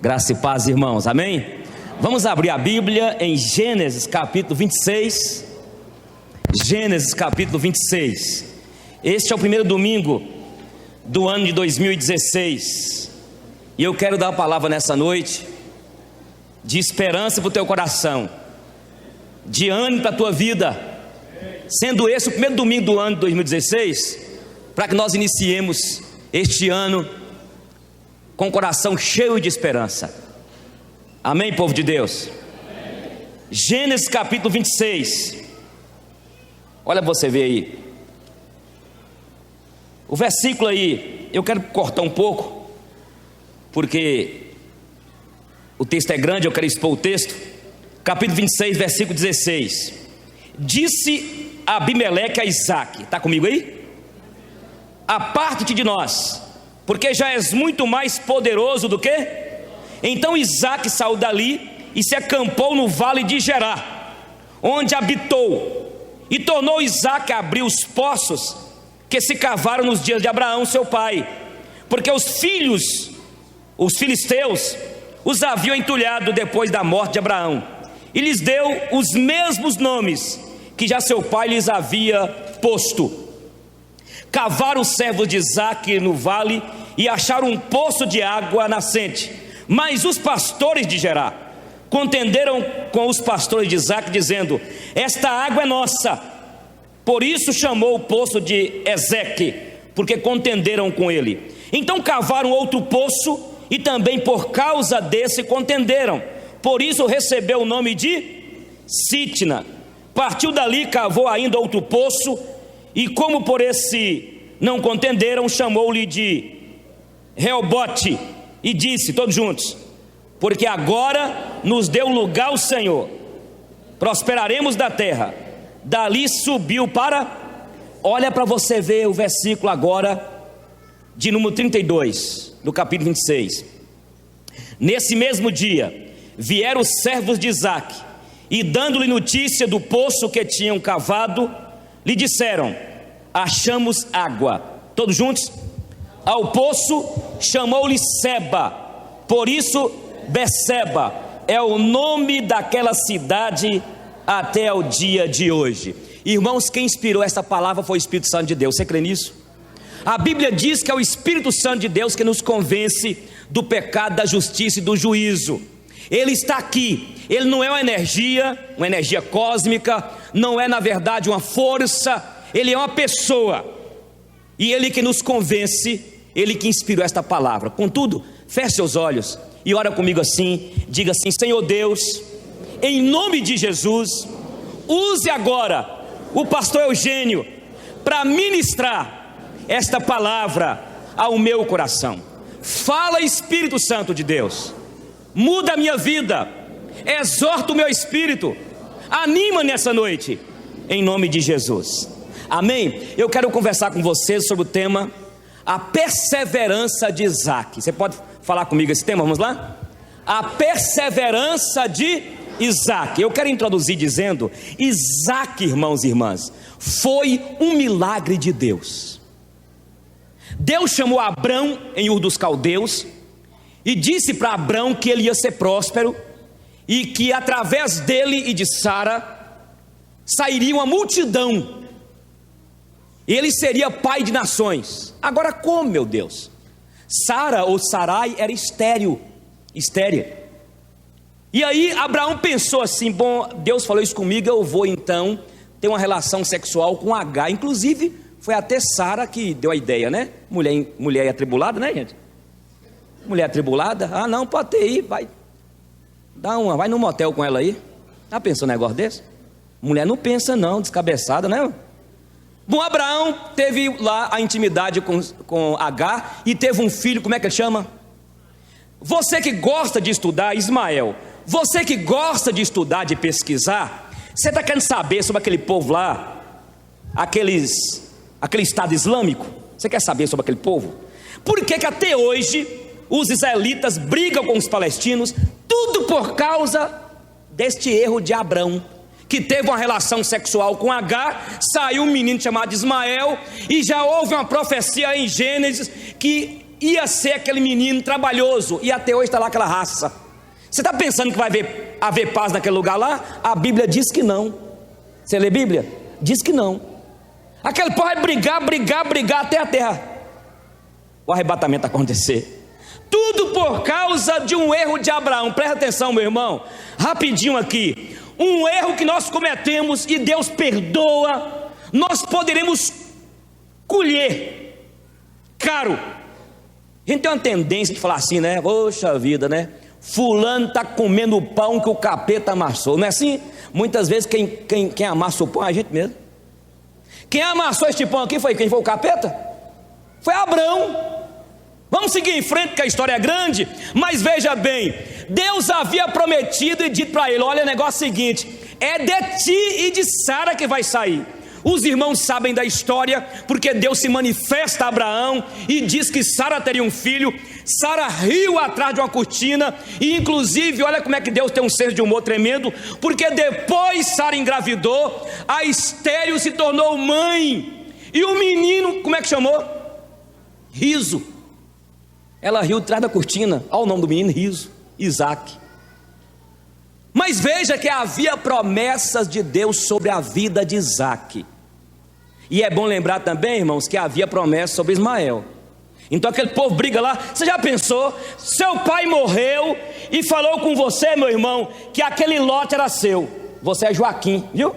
Graça e paz, irmãos, amém? Vamos abrir a Bíblia em Gênesis capítulo 26. Gênesis capítulo 26. Este é o primeiro domingo do ano de 2016. E eu quero dar a palavra nessa noite de esperança para o teu coração, de ânimo para a tua vida, sendo esse o primeiro domingo do ano de 2016, para que nós iniciemos este ano com o coração cheio de esperança. Amém, povo de Deus? Amém. Gênesis capítulo 26. Olha você ver aí. O versículo aí, eu quero cortar um pouco, porque o texto é grande, eu quero expor o texto. Capítulo 26, versículo 16. Disse Abimeleque a Isaque, está comigo aí? Aparte-te de nós, porque já és muito mais poderoso do que? Então Isaque saiu dali e se acampou no vale de Gerá, onde habitou, e tornou Isaque a abrir os poços que se cavaram nos dias de Abraão seu pai, porque os filisteus, os haviam entulhado depois da morte de Abraão, e lhes deu os mesmos nomes que já seu pai lhes havia posto. Cavaram os servos de Isaque no vale e acharam um poço de água nascente. Mas os pastores de Gerá contenderam com os pastores de Isaque, dizendo: esta água é nossa. Por isso chamou o poço de Ezeque, porque contenderam com ele. Então cavaram outro poço, e também por causa desse contenderam. Por isso recebeu o nome de Sitna. Partiu dali, cavou ainda outro poço, e como por esse não contenderam, chamou-lhe de Reobote, e disse, todos juntos: porque agora nos deu lugar o Senhor, prosperaremos da terra. Dali subiu para, olha para você ver o versículo agora, de número 32, do capítulo 26. Nesse mesmo dia, vieram os servos de Isaque, e dando-lhe notícia do poço que tinham cavado, lhe disseram: achamos água. Todos juntos? Ao poço chamou-lhe Seba, por isso Beceba é o nome daquela cidade até o dia de hoje. Irmãos, quem inspirou essa palavra foi o Espírito Santo de Deus. Você crê nisso? A Bíblia diz que é o Espírito Santo de Deus que nos convence do pecado, da justiça e do juízo. Ele está aqui. Ele não é uma energia cósmica, não é na verdade uma força, ele é uma pessoa, e ele que nos convence, ele que inspirou esta palavra. Contudo, feche seus olhos e ora comigo assim, diga assim: Senhor Deus, em nome de Jesus, use agora o pastor Eugênio para ministrar esta palavra ao meu coração. Fala, Espírito Santo de Deus, muda a minha vida, exorta o meu espírito, anima nessa noite, em nome de Jesus, amém? Eu quero conversar com vocês sobre o tema a perseverança de Isaque. Você pode falar comigo esse tema? Vamos lá? A perseverança de Isaque. Eu quero introduzir dizendo: Isaque, irmãos e irmãs, foi um milagre de Deus. Deus chamou Abrão em Ur dos Caldeus e disse para Abrão que ele ia ser próspero e que através dele e de Sara sairia uma multidão. Ele seria pai de nações. Agora como, meu Deus? Sara ou Sarai era estéril. E aí Abraão pensou assim: bom, Deus falou isso comigo, eu vou então ter uma relação sexual com H. Inclusive foi até Sara que deu a ideia, né? Mulher atribulada, né, gente? Mulher atribulada, ah não, pode ter aí, vai no motel com ela aí. Já pensou um negócio desse? Mulher não pensa não, descabeçada, né? Bom, Abraão teve lá a intimidade com H e teve um filho. Como é que ele chama? Você que gosta de estudar, Ismael, você que gosta de estudar, de pesquisar, você está querendo saber sobre aquele povo lá, aquele Estado Islâmico? Você quer saber sobre aquele povo? Por que até hoje os israelitas brigam com os palestinos? Tudo por causa deste erro de Abrão, que teve uma relação sexual com H, saiu um menino chamado Ismael, e já houve uma profecia em Gênesis que ia ser aquele menino trabalhoso, e até hoje está lá aquela raça. Você está pensando que vai haver paz naquele lugar lá? A Bíblia diz que não. Você lê a Bíblia? Diz que não. Aquele povo vai brigar até a terra o arrebatamento acontecer. Tudo por causa de um erro de Abraão. Presta atenção, meu irmão, rapidinho aqui. Um erro que nós cometemos e Deus perdoa, nós poderemos colher caro. A gente tem uma tendência de falar assim, né? Poxa vida, né? Fulano está comendo o pão que o capeta amassou. Não é assim? Muitas vezes quem amassa o pão é a gente mesmo. Quem amassou este pão aqui foi quem? Foi o capeta? Foi Abraão. Vamos seguir em frente, porque a história é grande. Mas veja bem, Deus havia prometido e dito para ele: olha, o negócio é o seguinte, é de ti e de Sara que vai sair. Os irmãos sabem da história, porque Deus se manifesta a Abraão e diz que Sara teria um filho. Sara riu atrás de uma cortina, e inclusive, olha como é que Deus tem um senso de humor tremendo, porque depois Sara engravidou, a estéril se tornou mãe, e o menino, como é que chamou? Riso. Ela riu atrás da cortina. Olha o nome do menino, Riso, Isaac. Mas veja que havia promessas de Deus sobre a vida de Isaac. E é bom lembrar também, irmãos, que havia promessa sobre Ismael. Então aquele povo briga lá. Você já pensou? Seu pai morreu e falou com você, meu irmão, que aquele lote era seu. Você é Joaquim, viu?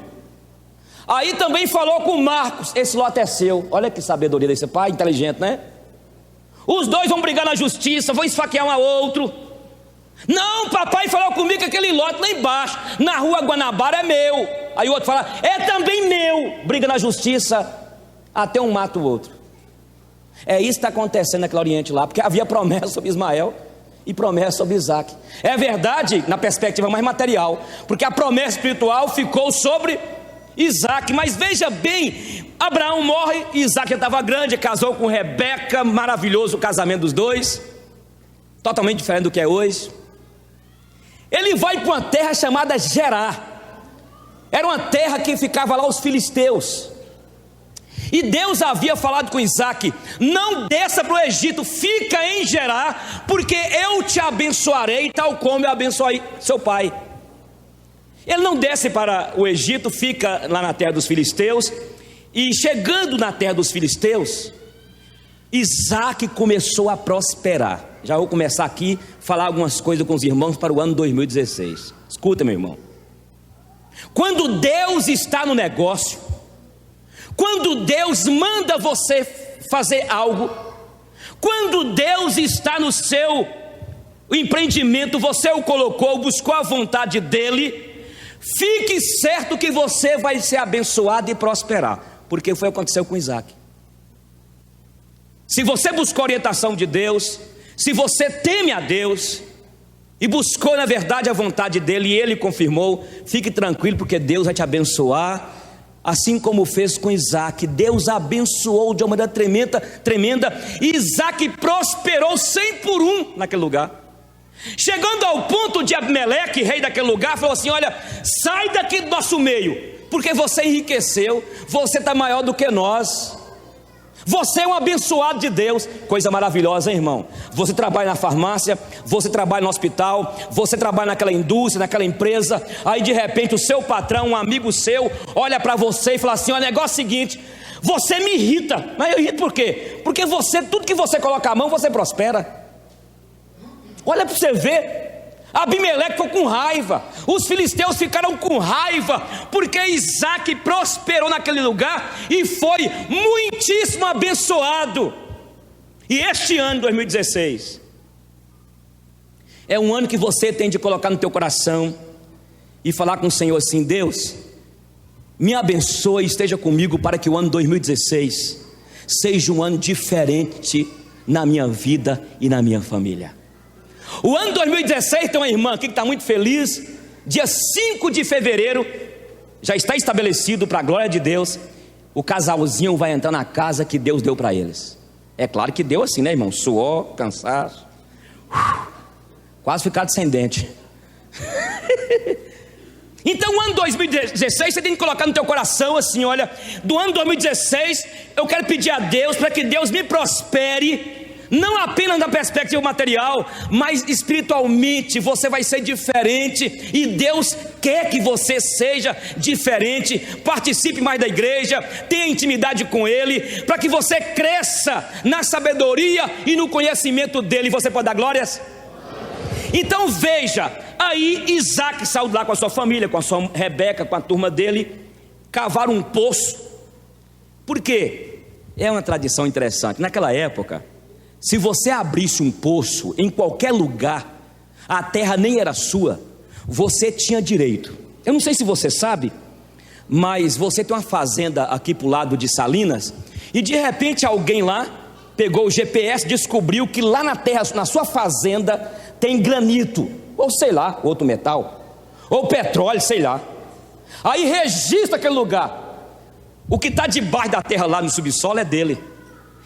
Aí também falou com Marcos: esse lote é seu. Olha que sabedoria desse pai, inteligente, né? Os dois vão brigar na justiça, vão esfaquear um ao outro. Não, papai falou comigo que aquele lote lá embaixo, na rua Guanabara, é meu. Aí o outro fala: é também meu. Briga na justiça, até um mata o outro. É isso que está acontecendo naquele Oriente lá, porque havia promessa sobre Ismael e promessa sobre Isaac. É verdade na perspectiva mais material, porque a promessa espiritual ficou sobre Isaac. Mas veja bem, Abraão morre, Isaac já estava grande, casou com Rebeca, maravilhoso o casamento dos dois, totalmente diferente do que é hoje. Ele vai para uma terra chamada Gerar. Era uma terra que ficava lá os filisteus. E Deus havia falado com Isaac: não desça para o Egito, fica em Gerar, porque eu te abençoarei, tal como eu abençoei seu pai. Ele não desce para o Egito, fica lá na terra dos filisteus. E chegando na terra dos filisteus, Isaac começou a prosperar. Já vou começar aqui a falar algumas coisas com os irmãos para o ano 2016. Escuta, meu irmão. Quando Deus está no negócio, quando Deus manda você fazer algo, quando Deus está no seu empreendimento, você o colocou, buscou a vontade dele, fique certo que você vai ser abençoado e prosperar, porque foi o que aconteceu com Isaac. Se você buscou a orientação de Deus, se você teme a Deus e buscou na verdade a vontade dele, e ele confirmou, fique tranquilo, porque Deus vai te abençoar, assim como fez com Isaac. Deus abençoou de uma maneira tremenda. Isaac prosperou 100 por 1 naquele lugar, chegando ao ponto de Abimeleque, rei daquele lugar, falou assim: olha, sai daqui do nosso meio, porque você enriqueceu, você está maior do que nós, você é um abençoado de Deus. Coisa maravilhosa, hein, irmão? Você trabalha na farmácia, você trabalha no hospital, você trabalha naquela indústria, naquela empresa. Aí de repente o seu patrão, um amigo seu, olha para você e fala assim: olha, o negócio é o seguinte, você me irrita. Mas eu irrito por quê? Porque você, tudo que você coloca a mão, você prospera. Olha para você ver. Abimeleque ficou com raiva, os filisteus ficaram com raiva, porque Isaac prosperou naquele lugar e foi muitíssimo abençoado. E este ano 2016 é um ano que você tem de colocar no teu coração e falar com o Senhor assim: Deus, me abençoe e esteja comigo, para que o ano 2016 seja um ano diferente na minha vida e na minha família. O ano 2016 tem uma irmã aqui que está muito feliz. Dia 5 de fevereiro já está estabelecido, para a glória de Deus, o casalzinho vai entrar na casa que Deus deu para eles. É claro que deu assim, né, irmão? Suor, cansaço, quase ficar sem dente. Então o ano 2016 você tem que colocar no teu coração assim: olha, do ano 2016 eu quero pedir a Deus para que Deus me prospere, não apenas na perspectiva material, mas espiritualmente você vai ser diferente, e Deus quer que você seja diferente. Participe mais da igreja, tenha intimidade com Ele, para que você cresça na sabedoria e no conhecimento dEle. Você pode dar glórias? Então veja, aí Isaac saiu lá com a sua família, com a sua Rebeca, com a turma dele, cavaram um poço. Por quê? É uma tradição interessante. Naquela época, se você abrisse um poço em qualquer lugar, a terra nem era sua, você tinha direito. Eu não sei se você sabe, mas você tem uma fazenda aqui para o lado de Salinas, e de repente alguém lá pegou o GPS, descobriu que lá na terra, na sua fazenda, tem granito, ou sei lá, outro metal, ou petróleo, sei lá. Aí registra aquele lugar. O que está debaixo da terra lá no subsolo é dele.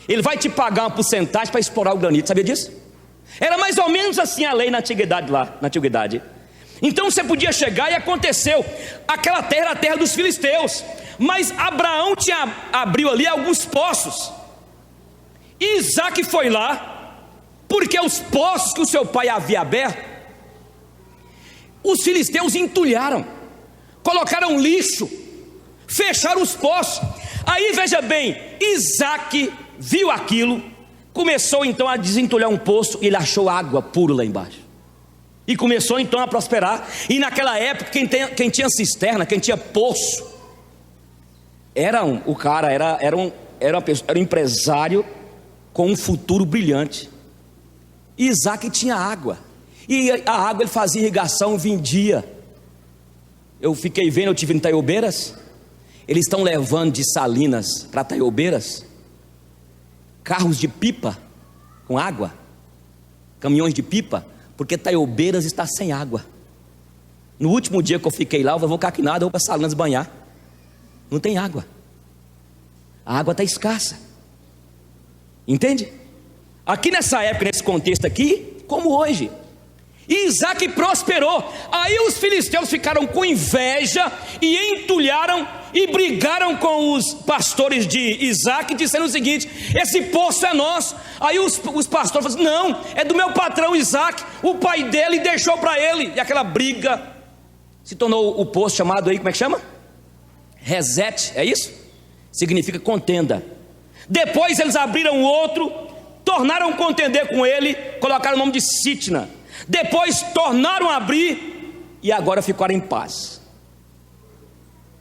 Ele vai te pagar uma porcentagem para explorar o granito, sabia disso? Era mais ou menos assim a lei na antiguidade lá, na antiguidade. Então você podia chegar, e aconteceu. Aquela terra era a terra dos filisteus, mas Abraão abriu ali alguns poços, e Isaac foi lá, porque os poços que o seu pai havia aberto, os filisteus entulharam, colocaram lixo, fecharam os poços. Aí veja bem, Isaac viu aquilo, começou então a desentulhar um poço, e ele achou água pura lá embaixo, e começou então a prosperar. E naquela época quem tinha cisterna, quem tinha poço, era um empresário com um futuro brilhante. Isaac tinha água, e a água ele fazia irrigação, vendia. Eu fiquei vendo, eu estive em Taiobeiras, eles estão levando de Salinas para Taiobeiras carros de pipa com água, caminhões de pipa, porque Taiobeiras está sem água. No último dia que eu fiquei lá, eu vou caquinado, eu vou para Salinas banhar, não tem água, a água está escassa, entende? Aqui nessa época, nesse contexto aqui, como hoje, Isaac prosperou. Aí os filisteus ficaram com inveja e entulharam e brigaram com os pastores de Isaac, dizendo o seguinte: esse poço é nosso. Aí os pastores falaram: não, é do meu patrão Isaac, o pai dele deixou para ele. E aquela briga se tornou o poço chamado aí, como é que chama? Rezete, é isso? Significa contenda. Depois eles abriram outro, tornaram contender com ele, colocaram o nome de Sitna. Depois tornaram a abrir, e agora ficaram em paz.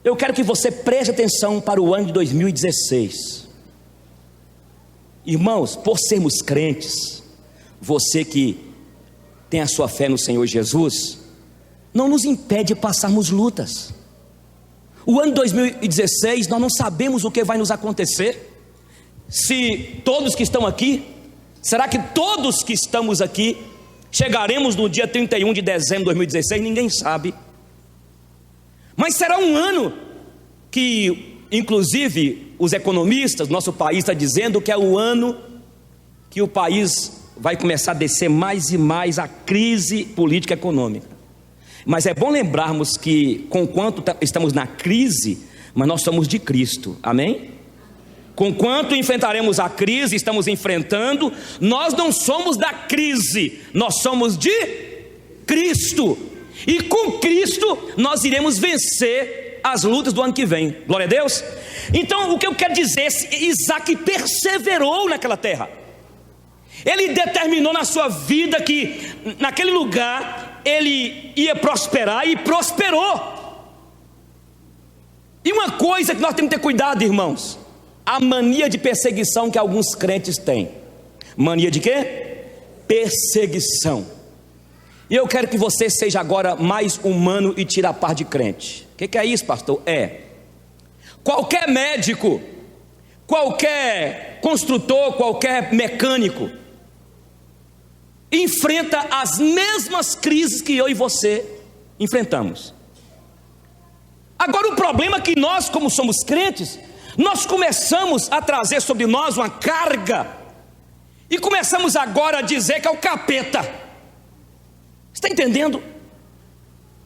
Eu quero que você preste atenção para o ano de 2016. Irmãos, por sermos crentes, você que tem a sua fé no Senhor Jesus, não nos impede de passarmos lutas. O ano de 2016, nós não sabemos o que vai nos acontecer. Se todos que estão aqui, será que todos que estamos aqui chegaremos no dia 31 de dezembro de 2016? Ninguém sabe. Mas será um ano que, inclusive, os economistas do nosso país estão dizendo que é o ano que o país vai começar a descer mais e mais a crise política e econômica. Mas é bom lembrarmos que, conquanto estamos na crise, mas nós somos de Cristo, amém? Conquanto enfrentaremos a crise, estamos enfrentando, nós não somos da crise, nós somos de Cristo, e com Cristo nós iremos vencer as lutas do ano que vem, glória a Deus. Então o que eu quero dizer, Isaac perseverou naquela terra, ele determinou na sua vida que naquele lugar ele ia prosperar, e prosperou. E uma coisa que nós temos que ter cuidado, irmãos, a mania de perseguição que alguns crentes têm. Mania de quê? Perseguição. E eu quero que você seja agora mais humano e tire a parte de crente. O que é isso, pastor? Qualquer médico, qualquer construtor, qualquer mecânico enfrenta as mesmas crises que eu e você enfrentamos. Agora o problema é que nós, como somos crentes, nós começamos a trazer sobre nós uma carga, e começamos agora a dizer que é o capeta. Você está entendendo?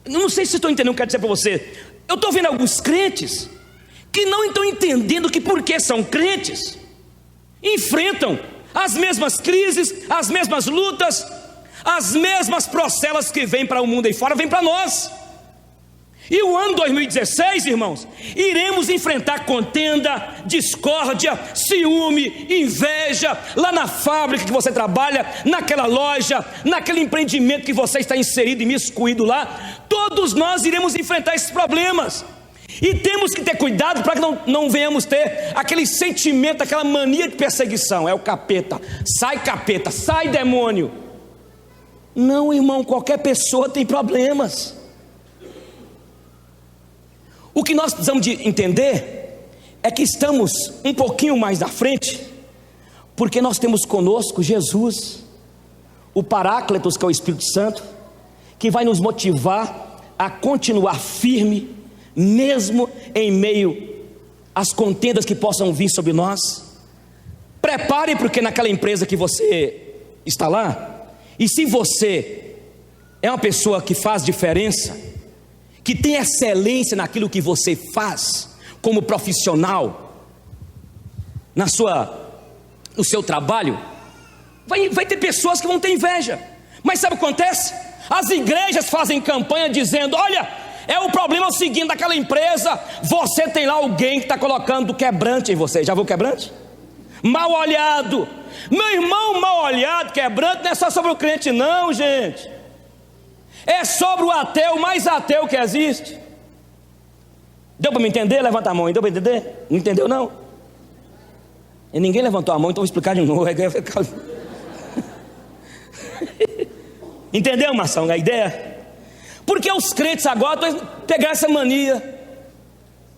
Não sei se estou entendendo o que eu quero dizer para você. Eu estou vendo alguns crentes que não estão entendendo que, porque são crentes, enfrentam as mesmas crises, as mesmas lutas, as mesmas procelas que vêm para o mundo aí fora, vêm para nós. E o ano 2016, irmãos, iremos enfrentar contenda, discórdia, ciúme, inveja, lá na fábrica que você trabalha, naquela loja, naquele empreendimento que você está inserido e miscuído lá. Todos nós iremos enfrentar esses problemas. E temos que ter cuidado para que não venhamos ter aquele sentimento, aquela mania de perseguição. É o capeta, sai demônio. Não, irmão, qualquer pessoa tem problemas. O que nós precisamos de entender é que estamos um pouquinho mais à frente, porque nós temos conosco Jesus, o Paráclitos, que é o Espírito Santo, que vai nos motivar a continuar firme, mesmo em meio às contendas que possam vir sobre nós. Prepare, porque naquela empresa que você está lá, e se você é uma pessoa que faz diferença, que tem excelência naquilo que você faz, como profissional, no seu trabalho, vai ter pessoas que vão ter inveja. Mas sabe o que acontece? As igrejas fazem campanha dizendo: olha, o problema é o seguinte, daquela empresa, você tem lá alguém que está colocando quebrante em você. Já viu quebrante? Mal olhado. Meu irmão, mal olhado, quebrante, não é só sobre o crente não, gente. É sobre o ateu, mais ateu que existe. Deu para me entender? Levanta a mão aí, deu para entender? Não entendeu não? E ninguém levantou a mão, então vou explicar de novo. Entendeu, Marção, a ideia? Porque os crentes agora estão pegando essa mania.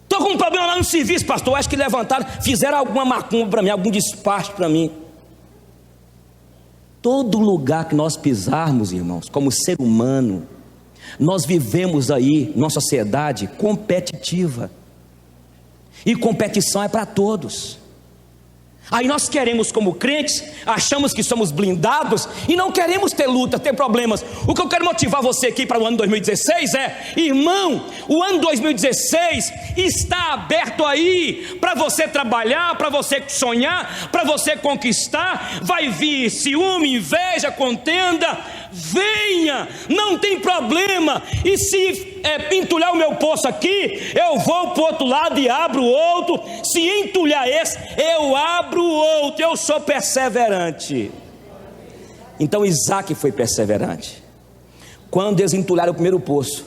Estou com um problema lá no serviço, pastor. Acho que levantaram, fizeram alguma macumba para mim, algum despacho para mim. Todo lugar que nós pisarmos, irmãos, como ser humano, nós vivemos aí numa sociedade competitiva, e competição é para todos. Aí nós queremos, como crentes, achamos que somos blindados e não queremos ter luta, ter problemas. O que eu quero motivar você aqui para o ano 2016 é: irmão, o ano 2016 está aberto aí para você trabalhar, para você sonhar, para você conquistar. Vai vir ciúme, inveja, contenda. Venha, não tem problema. E se entulhar o meu poço aqui, eu vou para o outro lado e abro outro. Se entulhar esse, eu abro outro. Eu sou perseverante. Então Isaac foi perseverante. Quando eles entulharam o primeiro poço,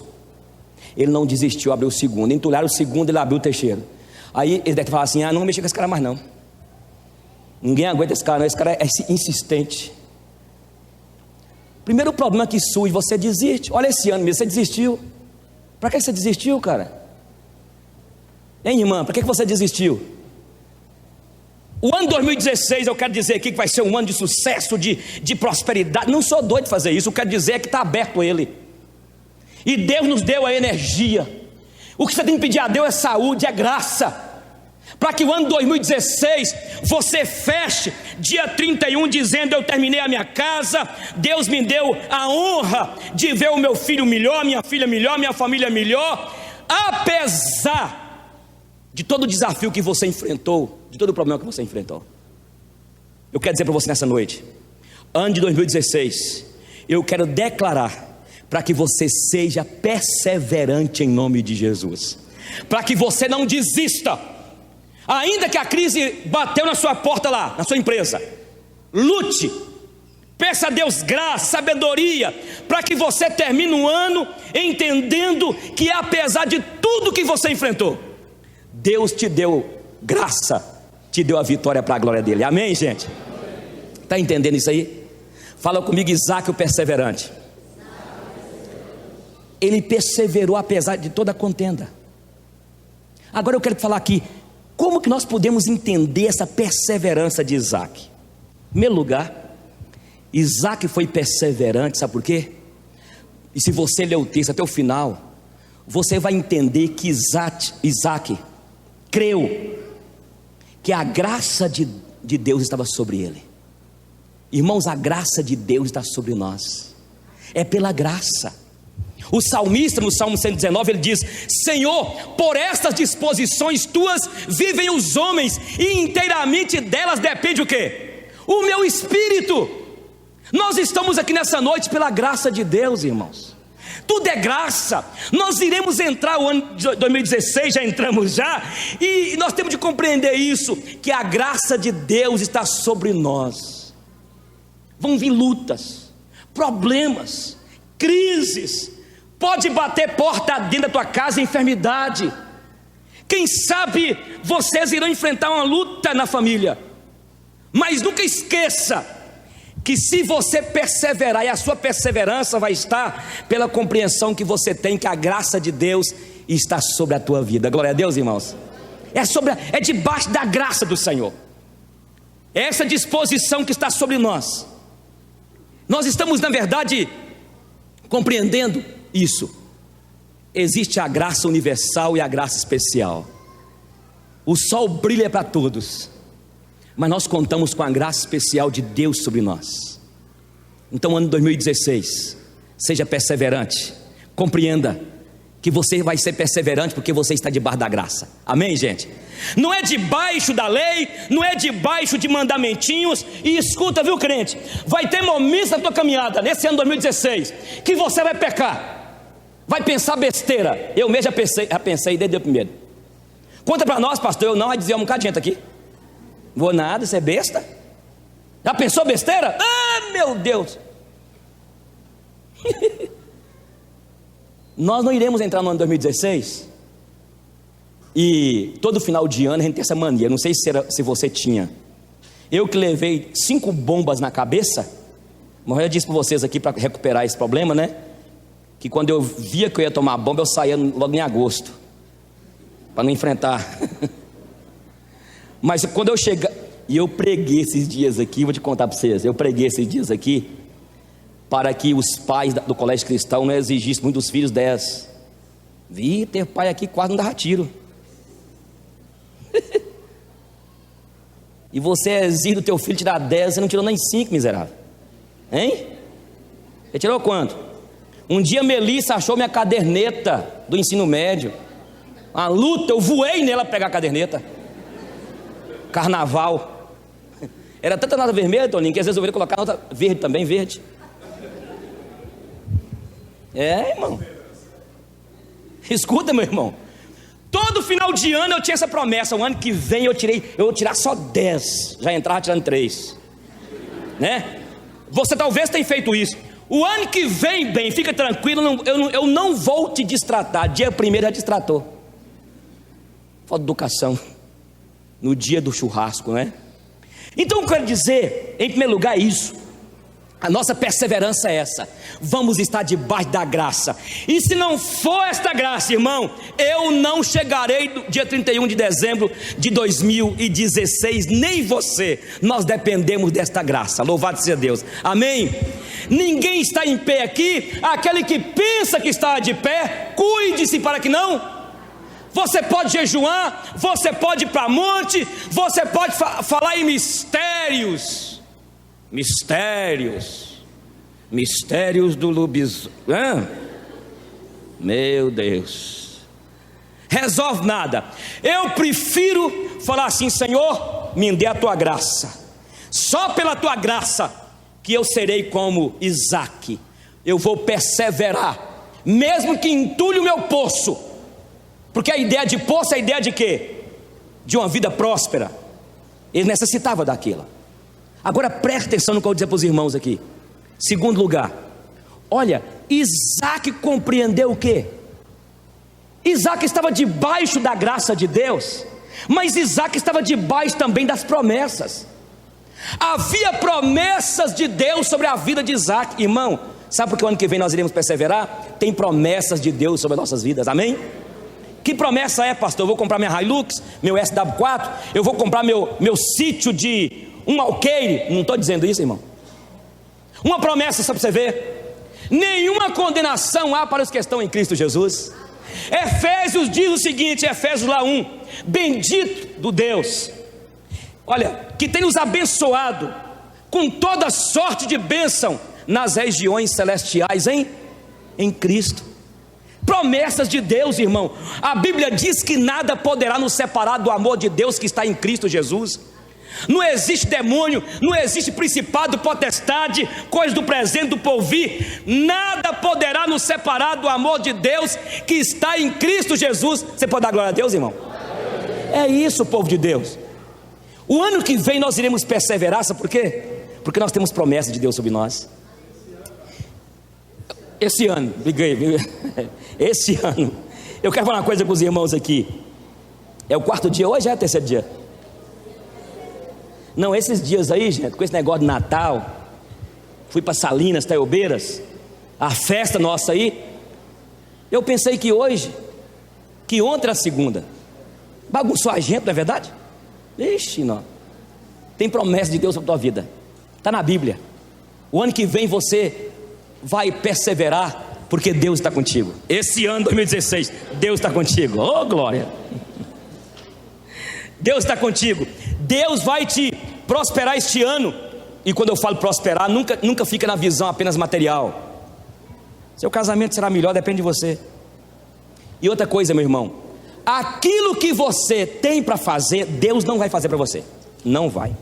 ele não desistiu, abriu o segundo. Entulharam o segundo, ele abriu o terceiro. Aí ele deve falar assim: não vou mexer com esse cara mais não. Ninguém aguenta esse cara não, esse cara é insistente. Primeiro problema que surge, você desiste. Olha, esse ano mesmo você desistiu. Para que você desistiu, cara? Hein, irmã, para que você desistiu? O ano 2016, eu quero dizer aqui que vai ser um ano de sucesso, de prosperidade. Não sou doido de fazer isso, eu quero dizer que está aberto ele. E Deus nos deu a energia. O que você tem que pedir a Deus é saúde, é graça, para que o ano 2016 você feche dia 31 dizendo: eu terminei a minha casa, Deus me deu a honra de ver o meu filho melhor, minha filha melhor, minha família melhor. Apesar de todo o desafio que você enfrentou, de todo o problema que você enfrentou, eu quero dizer para você nessa noite: ano de 2016, eu quero declarar para que você seja perseverante em nome de Jesus, para que você não desista. Ainda que a crise bateu na sua porta lá, na sua empresa, lute, peça a Deus graça, sabedoria, para que você termine o ano entendendo que apesar de tudo que você enfrentou, Deus te deu graça, te deu a vitória para a glória dele. Amém, gente? Está entendendo isso aí? Fala comigo, Isaac o perseverante. Ele perseverou apesar de toda a contenda. Agora eu quero te falar aqui, como que nós podemos entender essa perseverança de Isaac? Em primeiro lugar, Isaac foi perseverante, sabe por quê? E se você ler o texto até o final, você vai entender que Isaac creu que a graça de Deus estava sobre ele. Irmãos, a graça de Deus está sobre nós, é pela graça. O salmista no Salmo 119 ele diz: Senhor, por estas disposições tuas vivem os homens, e inteiramente delas depende o quê? o meu espírito. Nós estamos aqui nessa noite pela graça de Deus, irmãos. Tudo é graça. Nós iremos entrar o ano de 2016, já entramos já, e nós temos de compreender isso, que a graça de Deus está sobre nós. Vão vir lutas, problemas, crises, pode bater porta dentro da tua casa, enfermidade. Quem sabe vocês irão enfrentar uma luta na família, mas nunca esqueça que se você perseverar, e a sua perseverança vai estar pela compreensão que você tem que a graça de Deus está sobre a tua vida. Glória a Deus, irmãos. É debaixo da graça do Senhor. É essa disposição que está sobre nós. Nós estamos, na verdade, compreendendo isso. Existe a graça universal e a graça especial. O sol brilha para todos, mas nós contamos com a graça especial de Deus sobre nós. Então, ano 2016, seja perseverante. Compreenda que você vai ser perseverante porque você está debaixo da graça. Amém, gente? Não é debaixo da lei, não é debaixo de mandamentinhos. E escuta, viu, crente? Vai ter momentos na tua caminhada, nesse ano 2016, que você vai pecar, vai pensar besteira. Eu mesmo já pensei desde o primeiro. Conta para nós, pastor. Eu não, vai dizer um bocado de gente aqui. Vou nada, você é besta? Já pensou besteira? Ah, meu Deus! Nós não iremos entrar no ano 2016 e todo final de ano a gente tem essa mania. Não sei se você tinha. Eu que levei 5 bombas na cabeça, mas eu já disse para vocês aqui, para recuperar esse problema, né? Que quando eu via que eu ia tomar bomba, eu saía logo em agosto, para não enfrentar. Mas quando eu chegar, e eu preguei esses dias aqui, vou te contar para vocês, eu preguei esses dias aqui, para que os pais do colégio cristão não exigissem muito dos filhos 10. Vi ter pai aqui quase não dava tiro. E você exige do teu filho tirar 10, você não tirou nem 5, miserável. Hein? Você tirou quanto? Um dia Melissa achou minha caderneta do ensino médio. Uma luta, eu voei nela para pegar a caderneta. Carnaval. Era tanta nota vermelha, Toninho, que às vezes eu ia colocar nota verde também, verde. É, irmão. Escuta, meu irmão. Todo final de ano eu tinha essa promessa. O ano que vem eu vou tirar só 10. Já entrava tirando 3, né? Você talvez tenha feito isso. O ano que vem, bem, fica tranquilo, eu não vou te distratar. Dia 1º já distratou. Falta de educação. No dia do churrasco, né? Então eu quero dizer, em primeiro lugar, isso. A nossa perseverança é essa. Vamos estar debaixo da graça. E se não for esta graça, irmão, eu não chegarei no dia 31 de dezembro de 2016. Nem você. Nós dependemos desta graça. Louvado seja Deus. Amém? Ninguém está em pé aqui. Aquele que pensa que está de pé, cuide-se para que não. Você pode jejuar, você pode ir para monte, você pode falar em mistérios do lobisomem. Meu Deus, resolve nada. Eu prefiro falar assim: Senhor, me dê a tua graça. Só pela tua graça que eu serei como Isaac. Eu vou perseverar, mesmo que entulhe o meu poço. Porque a ideia de poço é a ideia de quê? De uma vida próspera. Ele necessitava daquilo. Agora preste atenção no que eu vou dizer para os irmãos aqui. Segundo lugar, olha, Isaac compreendeu o quê? Isaac estava debaixo da graça de Deus, mas Isaac estava debaixo também das promessas. Havia promessas de Deus sobre a vida de Isaac. Irmão, sabe por que o ano que vem nós iremos perseverar? Tem promessas de Deus sobre as nossas vidas, amém? Que promessa é, pastor? Eu vou comprar minha Hilux, meu SW4, eu vou comprar meu sítio de um alqueire. Não estou dizendo isso, irmão. Uma promessa só para você ver: nenhuma condenação há para os que estão em Cristo Jesus. Efésios diz o seguinte, Efésios lá 1: bendito do Deus, olha, que tem nos abençoado com toda sorte de bênção nas regiões celestiais em Cristo. Promessas de Deus, irmão. A Bíblia diz que nada poderá nos separar do amor de Deus que está em Cristo Jesus. Não existe demônio, não existe principado, potestade, coisa do presente, do porvir. Nada poderá nos separar do amor de Deus que está em Cristo Jesus. Você pode dar glória a Deus, irmão? É isso, povo de Deus. O ano que vem nós iremos perseverar, sabe por quê? Porque nós temos promessa de Deus sobre nós. Esse ano, esse ano, eu quero falar uma coisa com os irmãos aqui. É o 4º dia, hoje é o 3º dia. Não, esses dias aí, gente, com esse negócio de Natal, fui para Salinas, Taiobeiras, a festa nossa aí. Eu pensei que hoje, que ontem era segunda. Bagunçou a gente, não é verdade? Ixi, não. Tem promessa de Deus sobre a tua vida. Está na Bíblia. O ano que vem você vai perseverar, porque Deus está contigo. Esse ano 2016, Deus está contigo. Oh, glória! Deus está contigo. Deus vai te prosperar este ano. E quando eu falo prosperar, nunca fica na visão apenas material. Seu casamento será melhor, depende de você. E outra coisa, meu irmão, aquilo que você tem para fazer, Deus não vai fazer para você. Não vai.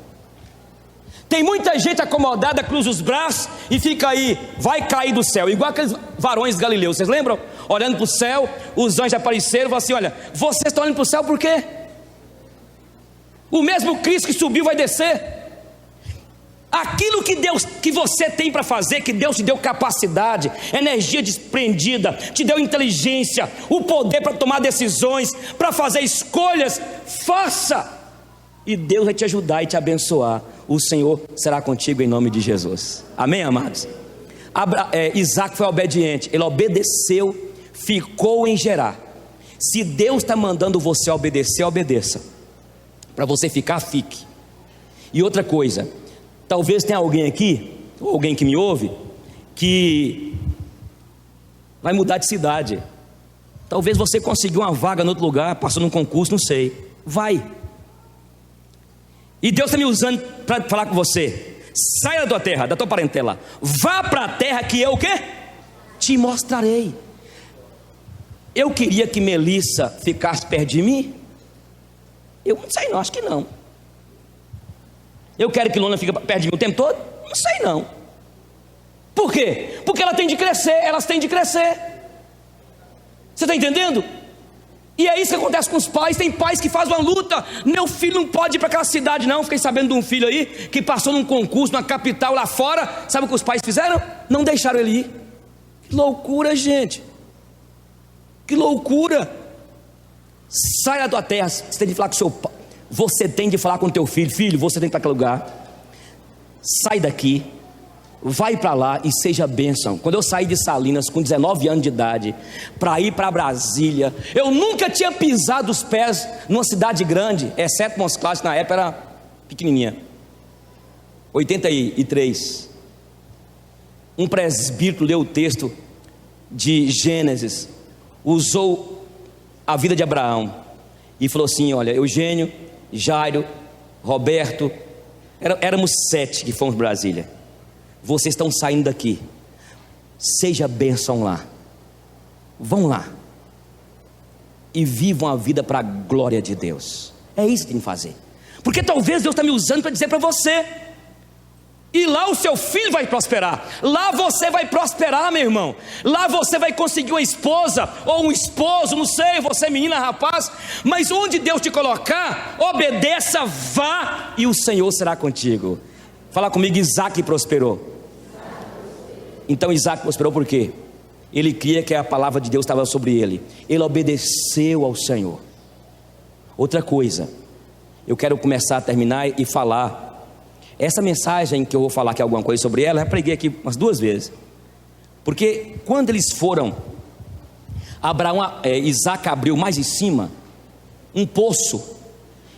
Tem muita gente acomodada, cruza os braços e fica aí, vai cair do céu, igual aqueles varões galileus, vocês lembram? Olhando para o céu, os anjos apareceram e falaram assim: olha, vocês estão olhando para o céu por quê? O mesmo Cristo que subiu vai descer. Aquilo que você tem para fazer, que Deus te deu capacidade, energia desprendida, te deu inteligência, o poder para tomar decisões, para fazer escolhas, faça, e Deus vai te ajudar e te abençoar. O Senhor será contigo em nome de Jesus. Amém, amados? Isaac foi obediente, ele obedeceu, ficou em Gerar. Se Deus está mandando você obedecer, obedeça. Para você ficar, fique. E outra coisa, talvez tenha alguém aqui, ou alguém que me ouve, que vai mudar de cidade. Talvez você conseguiu uma vaga em outro lugar, passou num concurso, não sei. Vai. E Deus está me usando para falar com você. Saia da tua terra, da tua parentela. Vá para a terra que eu o quê? Te mostrarei. Eu queria que Melissa ficasse perto de mim. Eu não sei não, acho que não. Eu quero que Lona fique perto de mim o tempo todo? Não sei não. Por quê? Porque ela tem de crescer, elas têm de crescer. Você está entendendo? E é isso que acontece com os pais. Tem pais que fazem uma luta. Meu filho não pode ir para aquela cidade não. Fiquei sabendo de um filho aí que passou num concurso na capital lá fora. Sabe o que os pais fizeram? Não deixaram ele ir. Que loucura, gente. Que loucura. Sai da tua terra. Você tem de falar com seu pai. Você tem de falar com o teu filho. Filho, você tem que ir para aquele lugar. Sai daqui. Vai para lá e seja bênção. Quando eu saí de Salinas com 19 anos de idade para ir para Brasília, eu nunca tinha pisado os pés numa cidade grande, exceto Montes Claros, na época era pequenininha. 83. Um presbítero leu o texto de Gênesis, usou a vida de Abraão e falou assim: olha, Eugênio, Jairo, Roberto, éramos 7 que fomos para Brasília. Vocês estão saindo daqui, seja bênção lá, vão lá e vivam a vida para a glória de Deus. É isso que tem que fazer, porque talvez Deus está me usando para dizer para você, e lá o seu filho vai prosperar, lá você vai prosperar, meu irmão, lá você vai conseguir uma esposa, ou um esposo, não sei, você menina, rapaz, mas onde Deus te colocar, obedeça, vá, e o Senhor será contigo. Fala comigo, Isaac prosperou. Então Isaac prosperou por quê? Ele cria que a palavra de Deus estava sobre ele. Ele obedeceu ao Senhor. Outra coisa, eu quero começar a terminar e falar. Essa mensagem que eu vou falar aqui alguma coisa sobre ela, eu já preguei aqui umas 2 vezes. Porque quando eles foram, Isaac abriu mais em cima um poço.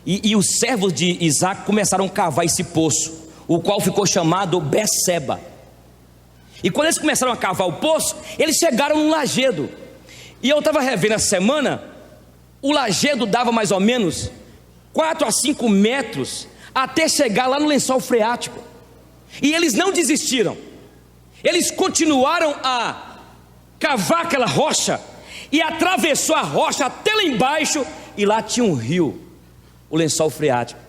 E os servos de Isaac começaram a cavar esse poço, o qual ficou chamado Beceba. E quando eles começaram a cavar o poço, eles chegaram num lajedo. E eu estava revendo essa semana, o lajedo dava mais ou menos 4 a 5 metros até chegar lá no lençol freático. E eles não desistiram. Eles continuaram a cavar aquela rocha e atravessou a rocha até lá embaixo, e lá tinha um rio, o lençol freático.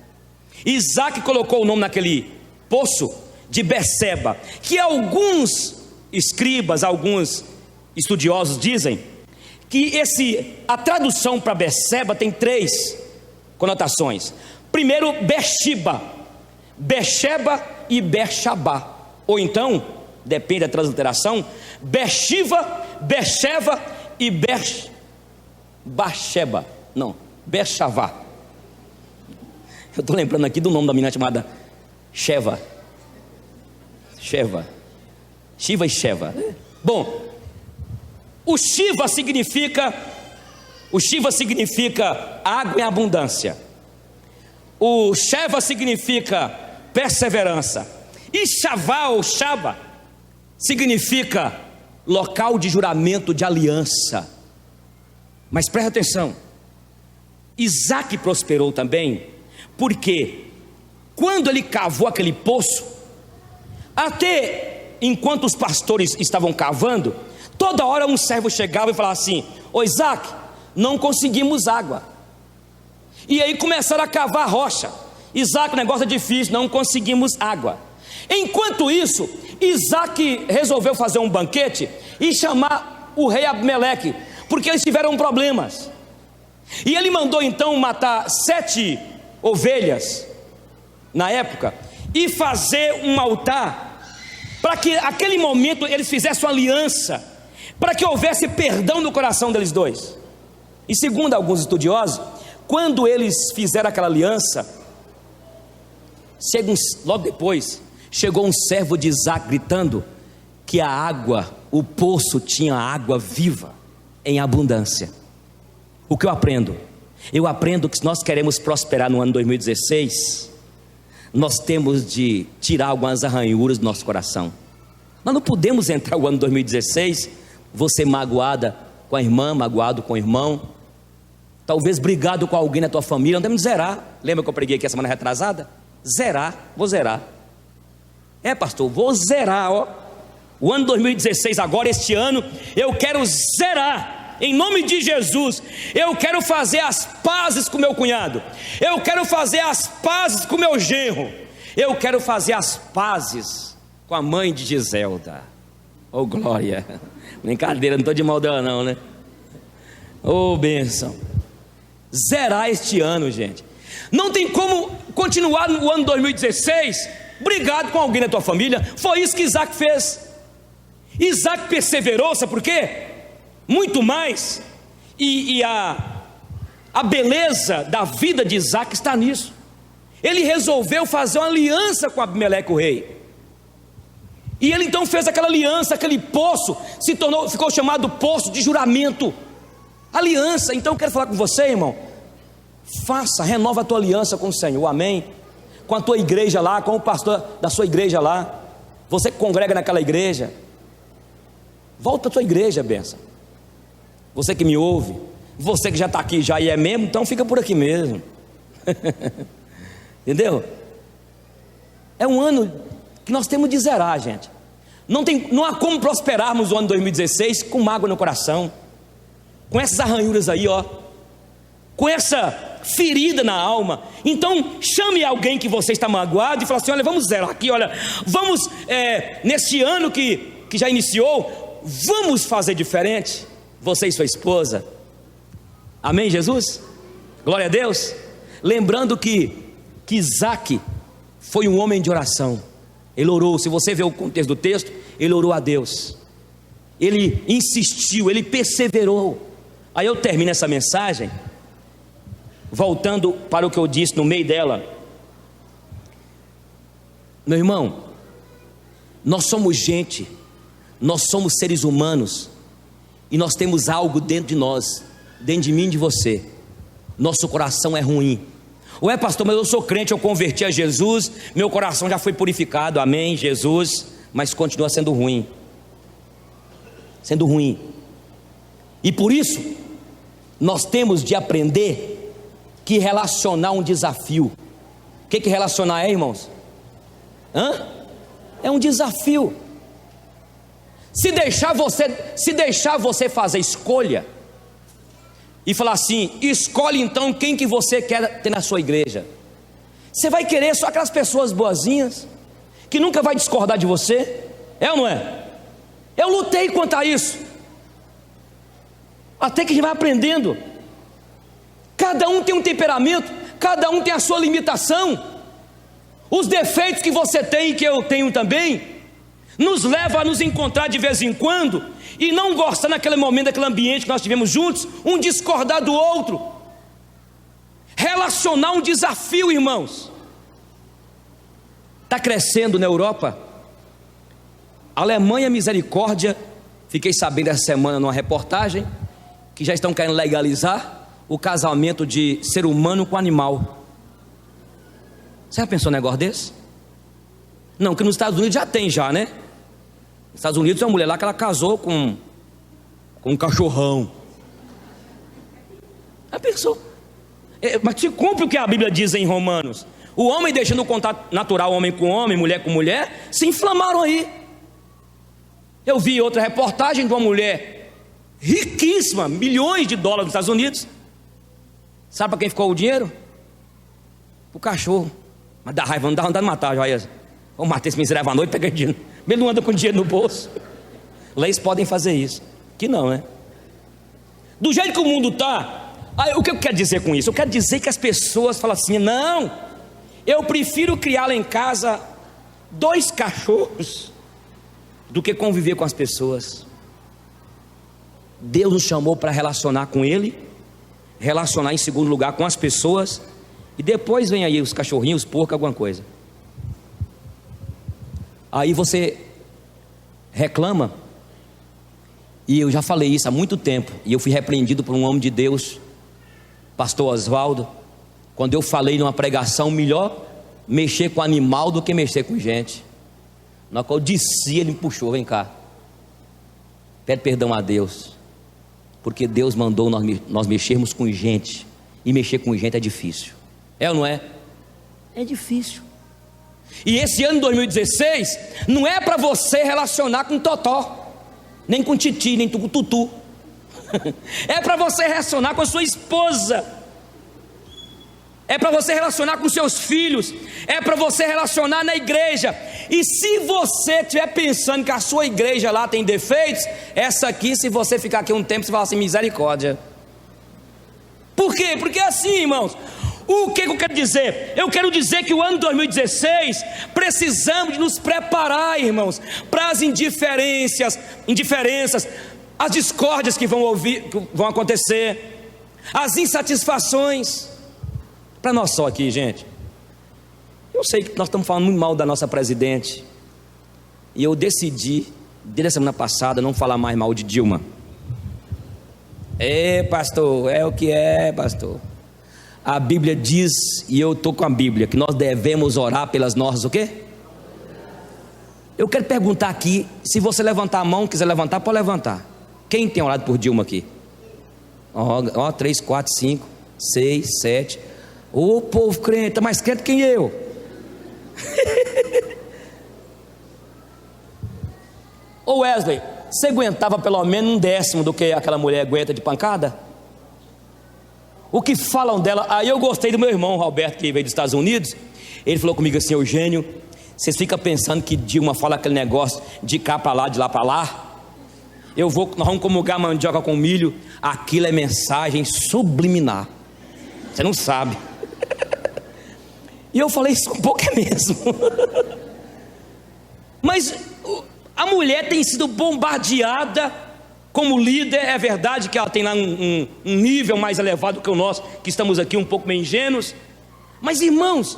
Isaac colocou o nome naquele poço de Berseba, que alguns escribas, alguns estudiosos dizem que a tradução para Berseba tem 3 conotações. Primeiro, Bershiba, Bersheba e Bershabá, ou então, depende da transliteração, Bershiva, Bersheva e Bershabá, não, Bershavá. Eu estou lembrando aqui do nome da menina chamada Shiva e Sheva. Bom, o Shiva significa água em abundância. O Sheva significa perseverança. E Shavá ou Shava significa local de juramento de aliança. Mas presta atenção, Isaac prosperou também, porque quando ele cavou aquele poço, até enquanto os pastores estavam cavando, toda hora um servo chegava e falava assim: ô Isaac, não conseguimos água. E aí começaram a cavar a rocha. Isaac, o negócio é difícil, não conseguimos água. Enquanto isso, Isaac resolveu fazer um banquete e chamar o rei Abimeleque, porque eles tiveram problemas. E ele mandou então matar 7 ovelhas na época e fazer um altar, para que naquele momento eles fizessem uma aliança, para que houvesse perdão no coração deles dois. E segundo alguns estudiosos, quando eles fizeram aquela aliança, logo depois chegou um servo de Isaac gritando que a água, o poço tinha água viva em abundância. O que eu aprendo? Eu aprendo que se nós queremos prosperar no ano 2016, nós temos de tirar algumas arranhuras do nosso coração. Nós não podemos entrar o ano 2016, você magoada com a irmã, magoado com o irmão, talvez brigado com alguém na tua família. Não devemos zerar. Lembra que eu preguei aqui a semana retrasada? Vou zerar. Pastor, vou zerar, ó. O ano 2016 agora, este ano, eu quero zerar, em nome de Jesus. Eu quero fazer as pazes com meu cunhado, eu quero fazer as pazes com meu genro, eu quero fazer as pazes com a mãe de Giselda. Oh glória, brincadeira, não estou de mal dela não, né? Oh bênção. Zerar este ano, gente. Não tem como continuar no ano 2016 brigado com alguém da tua família. Foi isso que Isaac fez. Isaac perseverou, sabe por quê? Muito mais. E a beleza da vida de Isaac está nisso. Ele resolveu fazer uma aliança com Abimeleque, o rei. E ele então fez aquela aliança, aquele poço ficou chamado poço de juramento. Aliança. Então eu quero falar com você, irmão. Renova a tua aliança com o Senhor, amém? Com a tua igreja lá, com o pastor da sua igreja lá, você que congrega naquela igreja, volta à tua igreja, benção. Você que me ouve, você que já está aqui já e é membro, então fica por aqui mesmo. Entendeu? É um ano que nós temos de zerar, gente. Não há como prosperarmos o ano 2016 com mágoa no coração, com essas arranhuras aí, ó, com essa ferida na alma. Então chame alguém que você está magoado e fala assim: olha, vamos zerar aqui, olha, vamos neste ano que já iniciou, vamos fazer diferente, você e sua esposa. Amém, Jesus? Glória a Deus. Lembrando que Isaac foi um homem de oração. Ele orou. Se você ver o contexto do texto, ele orou a Deus, ele insistiu, ele perseverou. Aí eu termino essa mensagem voltando para o que eu disse no meio dela. Meu irmão, nós somos gente, nós somos seres humanos, e nós temos algo dentro de nós, dentro de mim e de você. Nosso coração é ruim. Ué pastor, mas eu sou crente, eu converti a Jesus, meu coração já foi purificado, amém, Jesus, mas continua sendo ruim. E por isso nós temos de aprender que relacionar um desafio. O que relacionar é, irmãos? É um desafio. Se deixar você fazer escolha e falar assim: escolhe então quem que você quer ter na sua igreja, Você vai querer só aquelas pessoas boazinhas, que nunca vai discordar de você? É ou não é? Eu lutei contra isso, até que a gente vai aprendendo. Cada um tem um temperamento, cada um tem a sua limitação. Os defeitos que você tem e que eu tenho também, nos leva a nos encontrar de vez em quando, e não gostar naquele momento, daquele ambiente que nós tivemos juntos, um discordar do outro. Relacionar um desafio, irmãos. Está crescendo na Europa. Alemanha, misericórdia. Fiquei sabendo essa semana numa reportagem que já estão querendo legalizar o casamento de ser humano com animal. Você já pensou num negócio desse? Não, que nos Estados Unidos já tem já, né? Nos Estados Unidos tem uma mulher lá que ela casou com um cachorrão. Já pensou? Mas se cumpre o que a Bíblia diz em Romanos. O homem deixando o contato natural, homem com homem, mulher com mulher, se inflamaram aí. Eu vi outra reportagem de uma mulher riquíssima, milhões de dólares nos Estados Unidos. Sabe para quem ficou o dinheiro? Para o cachorro. Mas dá raiva, não dá vontade de matar, Joias. Vamos matar esse miserável à noite, pega dinheiro. Ele não anda com dinheiro no bolso. Leis podem fazer isso. Que não, né? Do jeito que o mundo está. O que eu quero dizer com isso? Eu quero dizer que as pessoas falam assim: não, eu prefiro criar lá em casa 2 cachorros do que conviver com as pessoas. Deus nos chamou para relacionar com Ele, relacionar em segundo lugar com as pessoas, e depois vem aí os cachorrinhos, os porcos, alguma coisa. Aí você reclama, e eu já falei isso há muito tempo, e eu fui repreendido por um homem de Deus, pastor Oswaldo, quando eu falei numa pregação: melhor mexer com animal do que mexer com gente. Na qual eu disse, ele me puxou: vem cá, pede perdão a Deus, porque Deus mandou nós mexermos com gente, e mexer com gente é difícil. É ou não é? É difícil. E esse ano 2016 não é para você relacionar com totó, nem com titi, nem com tutu. É para você relacionar com a sua esposa, é para você relacionar com seus filhos, é para você relacionar na igreja. E se você estiver pensando que a sua igreja lá tem defeitos, essa aqui, se você ficar aqui um tempo, você fala assim: misericórdia. Por quê? Porque assim, irmãos, o que eu quero dizer? Eu quero dizer que o ano 2016 precisamos de nos preparar, irmãos, para as indiferenças, as discórdias que vão acontecer, as insatisfações. Para nós só aqui, gente, eu sei que nós estamos falando muito mal da nossa presidente, e eu decidi, desde a semana passada, não falar mais mal de Dilma. Pastor, é o que é, pastor. A Bíblia diz, e eu estou com a Bíblia, que nós devemos orar pelas nossas o quê? Eu quero perguntar aqui, se você levantar a mão, quiser levantar, pode levantar. Quem tem orado por Dilma aqui? 3, 4, 5, 6, 7. Ô povo crente, tá mais crente que eu. Ô Wesley, você aguentava pelo menos 1/10 do que aquela mulher aguenta de pancada? O que falam dela? Aí eu gostei do meu irmão Roberto, que veio dos Estados Unidos. Ele falou comigo assim: Eugênio, vocês ficam pensando que Dilma fala aquele negócio de cá para lá, de lá para lá? Nós vamos comungar mandioca com milho. Aquilo é mensagem subliminar. Você não sabe. E eu falei: isso um pouco é mesmo. Mas a mulher tem sido bombardeada como líder. É verdade que ela tem lá um nível mais elevado que o nosso, que estamos aqui um pouco meio ingênuos. Mas irmãos,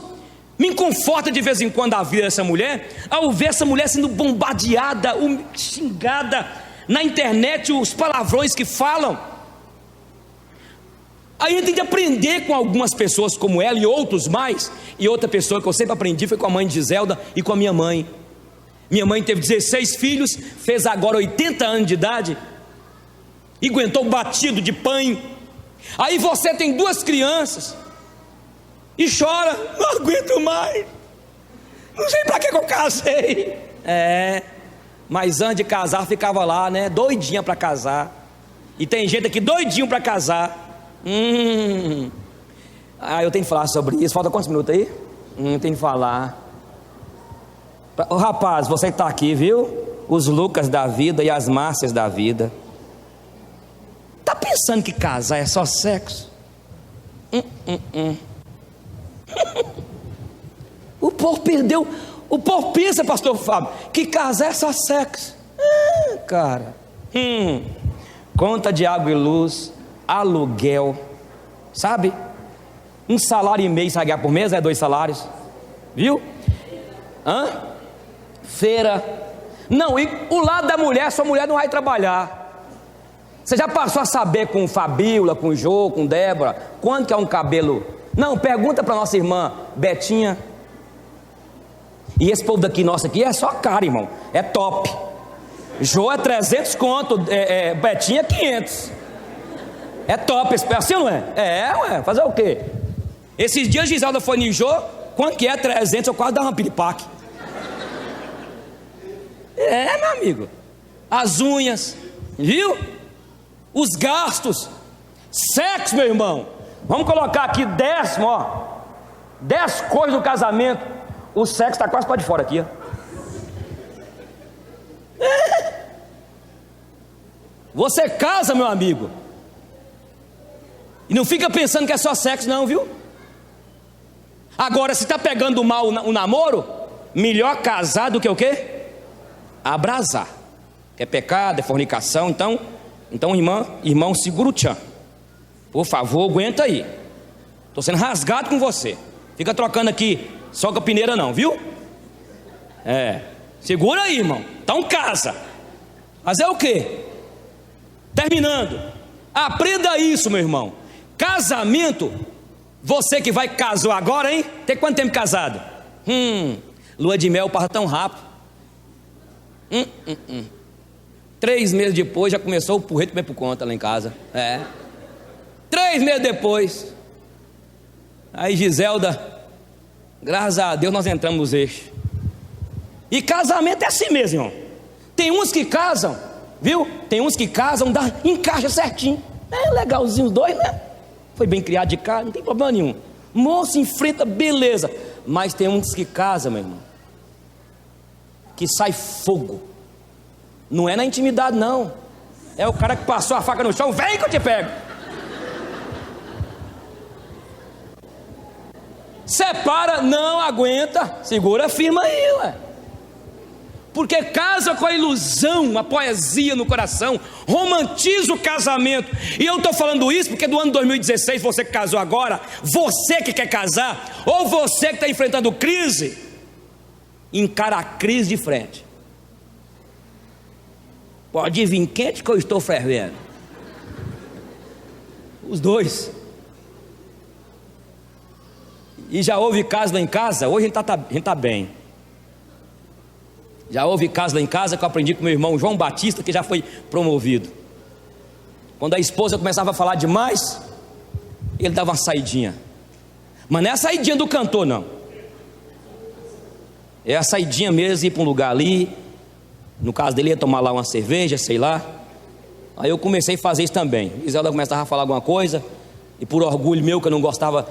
me conforta de vez em quando a vida dessa mulher, ao ver essa mulher sendo bombardeada, xingada na internet, os palavrões que falam. Aí a gente tem que aprender com algumas pessoas como ela e outros mais. E outra pessoa que eu sempre aprendi foi com a mãe de Giselda e com a minha mãe. Minha mãe teve 16 filhos, fez agora 80 anos de idade, e aguentou batido de pãe. Aí você tem 2 crianças e chora: não aguento mais, não sei para que eu casei. Mas antes de casar ficava lá, né, doidinha para casar. E tem gente aqui doidinho para casar. Eu tenho que falar sobre isso. Falta quantos minutos aí? Não tem que falar. Ô rapaz, você que está aqui, viu? Os Lucas da vida e as Márcias da vida. Tá pensando que casar é só sexo? O povo perdeu. O povo pensa, pastor Fábio, que casar é só sexo. Cara. Conta de água e luz, aluguel, sabe? 1,5 salário você vai ganhar por mês, 2 salários. Viu? Feira. Não, e o lado da mulher, sua mulher não vai trabalhar. Você já passou a saber com Fabíola, com Jô, com Débora, quanto que é um cabelo? Não, pergunta para nossa irmã Betinha. E esse povo daqui, nosso aqui, é só cara, irmão. É top. Jô é 300 conto, Betinha é 500. É top, é assim não é? Ué, fazer o quê? Esses dias Giselda foi em Jô, quanto que é 300? Eu quase dava uma piripaque. Meu amigo. As unhas, viu? Os gastos. Sexo, meu irmão. Vamos colocar aqui 10 coisas do casamento. O sexo está quase para de fora aqui, ó. Você casa, meu amigo, e não fica pensando que é só sexo não, viu? Agora, se está pegando mal o namoro, melhor casar do que o quê? Abrasar. Que é pecado, é fornicação. Então irmão, segura o tchan. Por favor, aguenta aí. Estou sendo rasgado com você. Fica trocando aqui só com a peneira não, viu? Segura aí, irmão. Então casa. Mas é o quê? Terminando. Aprenda isso, meu irmão. Casamento. Você que vai casar agora, hein? Tem quanto tempo casado? Lua de mel passa tão rápido. 3 meses depois já começou o porrete comer por conta lá em casa. 3 meses depois. Aí Giselda, graças a Deus nós entramos nos eixos. E casamento é assim mesmo, irmão. Tem uns que casam, viu? Tem uns que casam, encaixa certinho. Legalzinho os dois, né? Foi bem criado de casa, não tem problema nenhum. Moço enfrenta, beleza. Mas tem uns que casam, meu irmão, que sai fogo. Não é na intimidade não. É o cara que passou a faca no chão. Vem que eu te pego. Separa, não aguenta. Segura firme aí, ué. Porque casa com a ilusão, a poesia no coração, romantiza o casamento. E eu estou falando isso porque do ano 2016, você que casou agora, você que quer casar, ou você que está enfrentando crise, encara a crise de frente. Pode vir quente que eu estou fervendo. Os dois. E já houve caso lá em casa. Hoje a gente está bem. Já houve caso lá em casa que eu aprendi com meu irmão João Batista, que já foi promovido. Quando a esposa começava a falar demais, ele dava uma saidinha. Mas não é a saidinha do cantor, não. É a saidinha mesmo, ir para um lugar ali. No caso dele, ia tomar lá uma cerveja, sei lá. Aí eu comecei a fazer isso também. Iselda começava a falar alguma coisa, e por orgulho meu, que eu não gostava,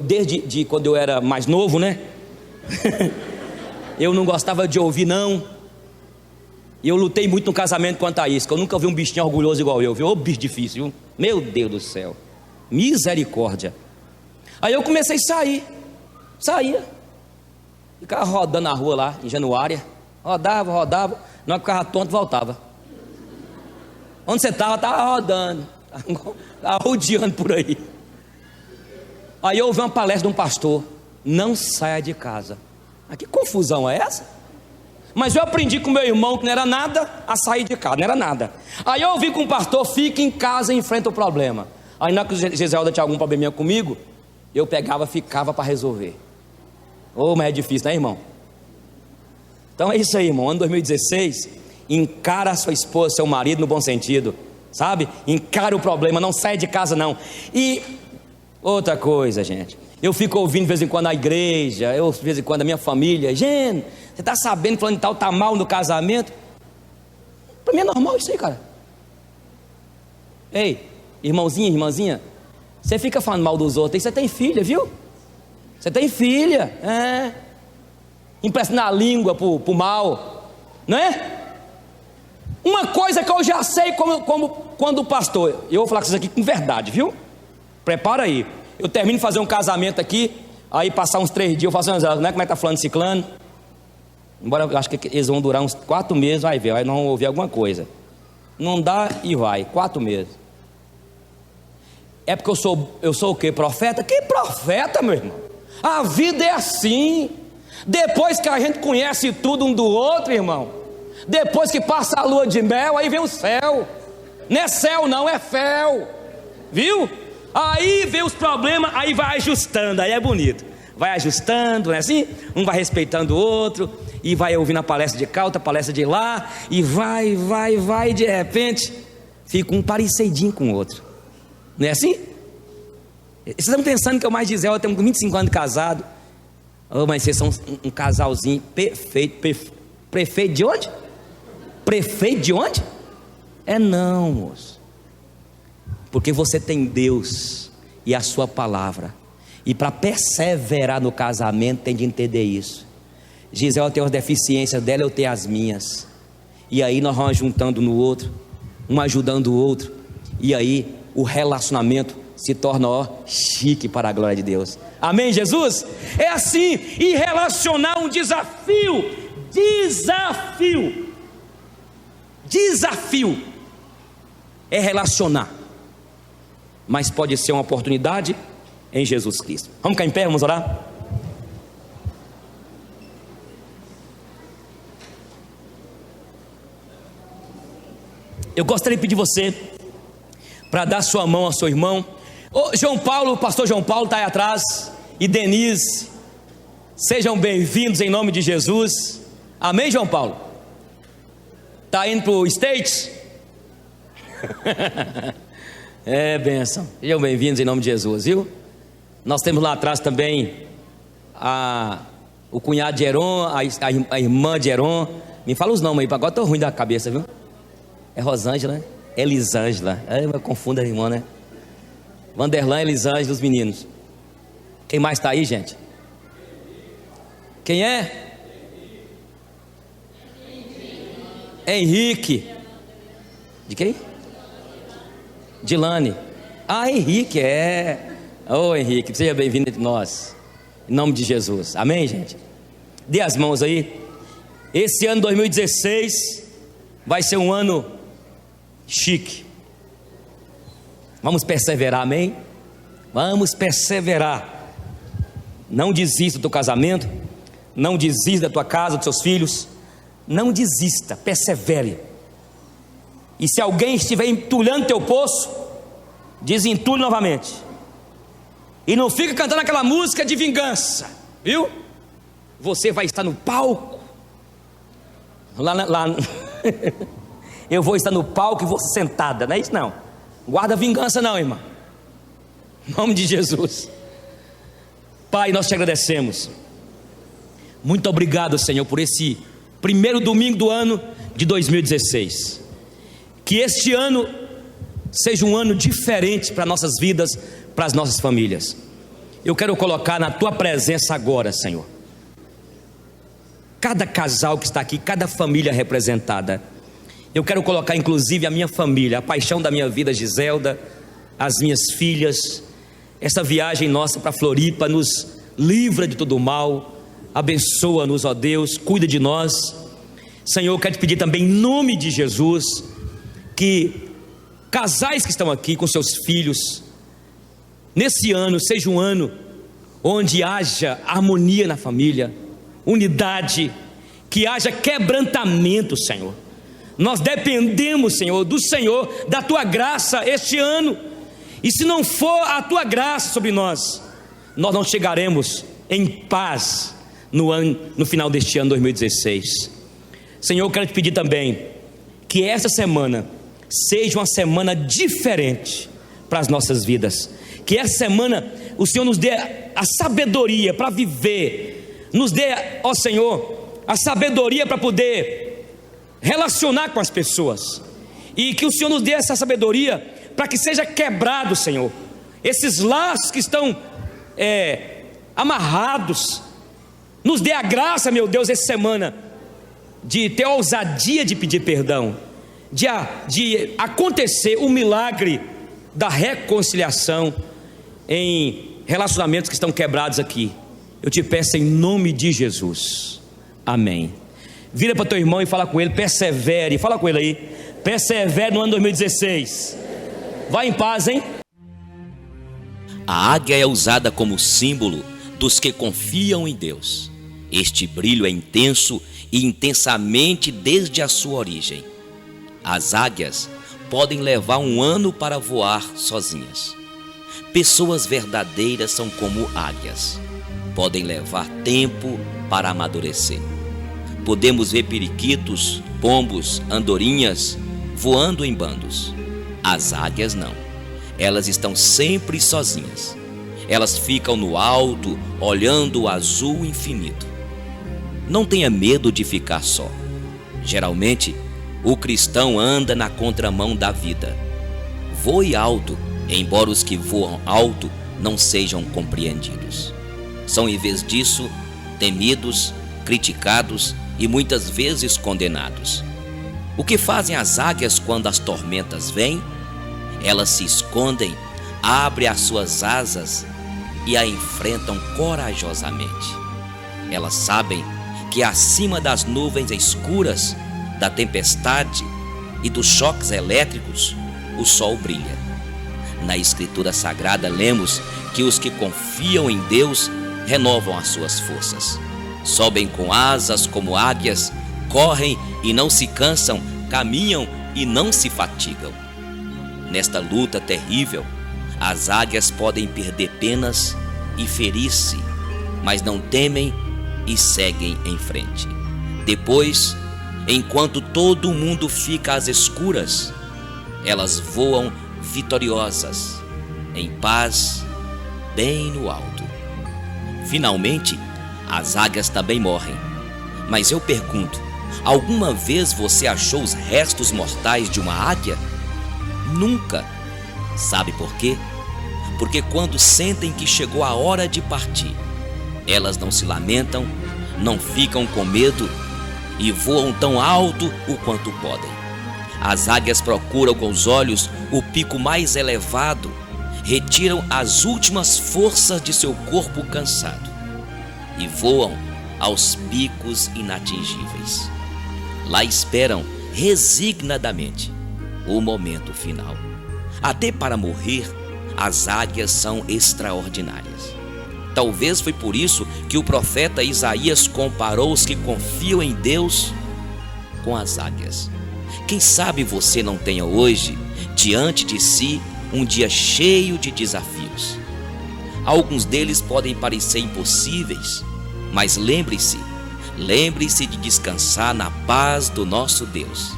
desde quando eu era mais novo, né? Eu não gostava de ouvir não. E eu lutei muito no casamento quanto a isso, que eu nunca vi um bichinho orgulhoso igual eu, viu? Ô bicho difícil, viu? Meu Deus do céu. Misericórdia. Aí eu comecei a saía. Ficava rodando na rua lá, em Januária. Rodava. Na hora que ficava tonto, voltava. Onde você estava? Estava rodando. Estava rodeando por aí. Aí eu ouvi uma palestra de um pastor. Não saia de casa. Mas que confusão é essa? Mas eu aprendi com meu irmão que não era nada a sair de casa, não era nada. Aí eu ouvi com o pastor, fica em casa e enfrenta o problema. Aí na hora que Giselda tinha algum probleminha comigo, eu pegava, ficava para resolver. Mas é difícil, né, irmão? Então é isso aí, irmão. Ano 2016, encara a sua esposa, seu marido no bom sentido, sabe? Encara o problema, não sai de casa não. E outra coisa, gente, eu fico ouvindo de vez em quando na igreja, de vez em quando a minha família, gente, você está sabendo que falando tal está mal no casamento? Para mim é normal isso aí, cara. Ei, irmãozinha, irmãzinha, você fica falando mal dos outros, aí você tem filha, viu? Você tem filha, empresta na língua pro mal, não é? Uma coisa que eu já sei quando pastor, eu vou falar com vocês aqui com verdade, viu? Prepara aí. Eu termino de fazer um casamento aqui, aí passar uns 3 dias, eu faço como é que tá falando ciclano? Embora eu acho que eles vão durar uns 4 meses, vai ver, aí não vão ouvir alguma coisa. Não dá e vai, 4 meses. É porque eu sou o quê? Profeta? Que profeta, meu irmão? A vida é assim. Depois que a gente conhece tudo um do outro, irmão, depois que passa a lua de mel, aí vem o céu. Não é céu não, é fel. Viu? Aí vem os problemas, aí vai ajustando, aí é bonito. Vai ajustando, não é assim? Um vai respeitando o outro, e vai ouvindo a palestra de cá, outra palestra de lá, e vai, e de repente fica um parecidinho com o outro. Não é assim? Vocês estão pensando que eu mais dizer, eu tenho 25 anos de casado. Oh, mas vocês são um casalzinho perfeito. Prefeito de onde? Prefeito de onde? É não, moço. Porque você tem Deus e a sua palavra. E para perseverar no casamento tem de entender isso. Gisele tem as deficiências dela, eu tenho as minhas. E aí nós vamos juntando no outro, um ajudando o outro. E aí o relacionamento se torna chique para a glória de Deus. Amém, Jesus? É assim. E relacionar um desafio. Desafio é relacionar, mas pode ser uma oportunidade em Jesus Cristo. Vamos ficar em pé, vamos orar? Eu gostaria de pedir você para dar sua mão ao seu irmão. João Paulo, o pastor João Paulo está aí atrás, e Denise, sejam bem-vindos em nome de Jesus. Amém, João Paulo? Está indo para o States? É bênção. Sejam bem-vindos em nome de Jesus, viu? Nós temos lá atrás também o cunhado de Heron, a irmã de Heron. Me fala os nomes aí, agora estou ruim da cabeça, viu? É Rosângela, Elisângela. Eu confundo a irmã, né? Vanderlan, Elisângela, os meninos. Quem mais está aí, gente? Quem é? Henrique. De quem? Dilane. Henrique, Henrique, seja bem-vindo entre nós. Em nome de Jesus. Amém, gente? Dê as mãos aí. Esse ano 2016 vai ser um ano chique. Vamos perseverar, amém? Vamos perseverar. Não desista do teu casamento, não desista da tua casa, dos seus filhos. Não desista, persevere. E se alguém estiver entulhando teu poço, desentulhe novamente. E não fica cantando aquela música de vingança, viu? Você vai estar no palco. Lá eu vou estar no palco e você sentada, não é isso não. Guarda vingança não, irmão. Em nome de Jesus. Pai, nós te agradecemos. Muito obrigado, Senhor, por esse primeiro domingo do ano de 2016. Que este ano seja um ano diferente para nossas vidas, para as nossas famílias. Eu quero colocar na tua presença agora, Senhor, cada casal que está aqui, cada família representada. Eu quero colocar inclusive a minha família, a paixão da minha vida, Giselda, as minhas filhas. Essa viagem nossa para Floripa nos livra de todo o mal, abençoa-nos, ó Deus, cuida de nós. Senhor, eu quero te pedir também em nome de Jesus, que casais que estão aqui com seus filhos, nesse ano seja um ano onde haja harmonia na família, unidade, que haja quebrantamento, Senhor. Nós dependemos, Senhor, do Senhor, da tua graça este ano. E se não for a tua graça sobre nós, nós não chegaremos em paz no final deste ano 2016. Senhor, eu quero te pedir também que essa semana seja uma semana diferente para as nossas vidas. Que essa semana o Senhor nos dê a sabedoria para viver, nos dê, ó Senhor, a sabedoria para poder relacionar com as pessoas, e que o Senhor nos dê essa sabedoria para que seja quebrado, Senhor, esses laços que estão amarrados. Nos dê a graça, meu Deus, essa semana, de ter a ousadia de pedir perdão, de acontecer o milagre da reconciliação em relacionamentos que estão quebrados aqui. Eu te peço em nome de Jesus, amém. Vira para teu irmão e fala com ele, persevere, fala com ele aí, persevere no ano 2016, vai em paz, hein? A águia é usada como símbolo dos que confiam em Deus. Este brilho é intenso e intensamente desde a sua origem. As águias podem levar um ano para voar sozinhas. Pessoas verdadeiras são como águias. Podem levar tempo para amadurecer. Podemos ver periquitos, pombos, andorinhas voando em bandos. As águias não. Elas estão sempre sozinhas. Elas ficam no alto, olhando o azul infinito. Não tenha medo de ficar só. Geralmente, o cristão anda na contramão da vida. Voe alto, embora os que voam alto não sejam compreendidos. São, em vez disso, temidos, criticados e muitas vezes condenados. O que fazem as águias quando as tormentas vêm? Elas se escondem, abrem as suas asas e a enfrentam corajosamente. Elas sabem que acima das nuvens escuras, da tempestade e dos choques elétricos, o sol brilha. Na Escritura Sagrada lemos que os que confiam em Deus renovam as suas forças. Sobem com asas como águias, correm e não se cansam, caminham e não se fatigam. Nesta luta terrível, as águias podem perder penas e ferir-se, mas não temem e seguem em frente. Depois, enquanto todo mundo fica às escuras, elas voam vitoriosas, em paz, bem no alto. Finalmente, as águias também morrem. Mas eu pergunto, alguma vez você achou os restos mortais de uma águia? Nunca. Sabe por quê? Porque quando sentem que chegou a hora de partir, elas não se lamentam, não ficam com medo e voam tão alto o quanto podem. As águias procuram com os olhos o pico mais elevado, retiram as últimas forças de seu corpo cansado e voam aos picos inatingíveis. Lá esperam resignadamente o momento final. Até para morrer, as águias são extraordinárias. Talvez foi por isso que o profeta Isaías comparou os que confiam em Deus com as águias. Quem sabe você não tenha hoje, diante de si, um dia cheio de desafios. Alguns deles podem parecer impossíveis, mas lembre-se de descansar na paz do nosso Deus.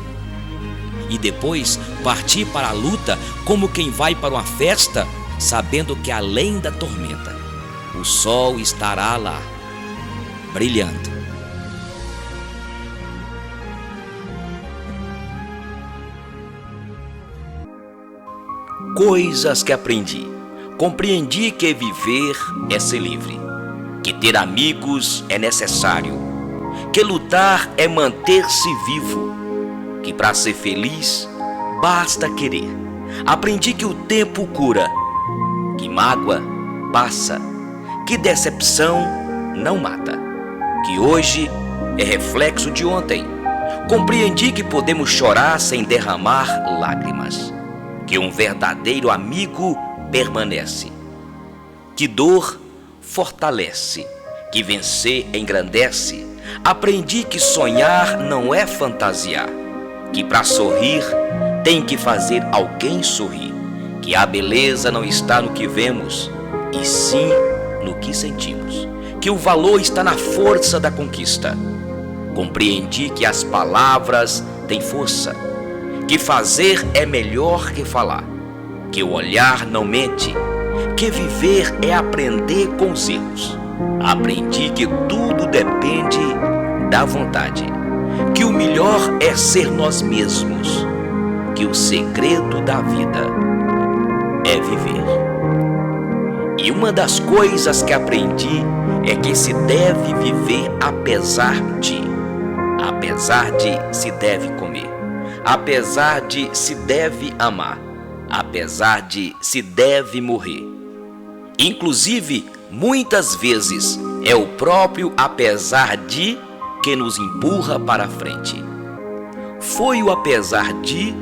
E depois partir para a luta como quem vai para uma festa, sabendo que além da tormenta, o sol estará lá, brilhando. Coisas que aprendi. Compreendi que viver é ser livre, que ter amigos é necessário, que lutar é manter-se vivo, que para ser feliz basta querer. Aprendi que o tempo cura, que mágoa passa, que decepção não mata, que hoje é reflexo de ontem. Compreendi que podemos chorar sem derramar lágrimas, que um verdadeiro amigo permanece, que dor fortalece, que vencer engrandece. Aprendi que sonhar não é fantasiar, que para sorrir tem que fazer alguém sorrir, que a beleza não está no que vemos, e sim no que sentimos, que o valor está na força da conquista. Compreendi que as palavras têm força, que fazer é melhor que falar, que o olhar não mente, que viver é aprender com os erros. Aprendi que tudo depende da vontade, que o melhor é ser nós mesmos, que o segredo da vida é viver. E uma das coisas que aprendi é que se deve viver apesar de se deve comer, apesar de se deve amar, apesar de se deve morrer. Inclusive, muitas vezes é o próprio apesar de que nos empurra para frente. Foi o apesar de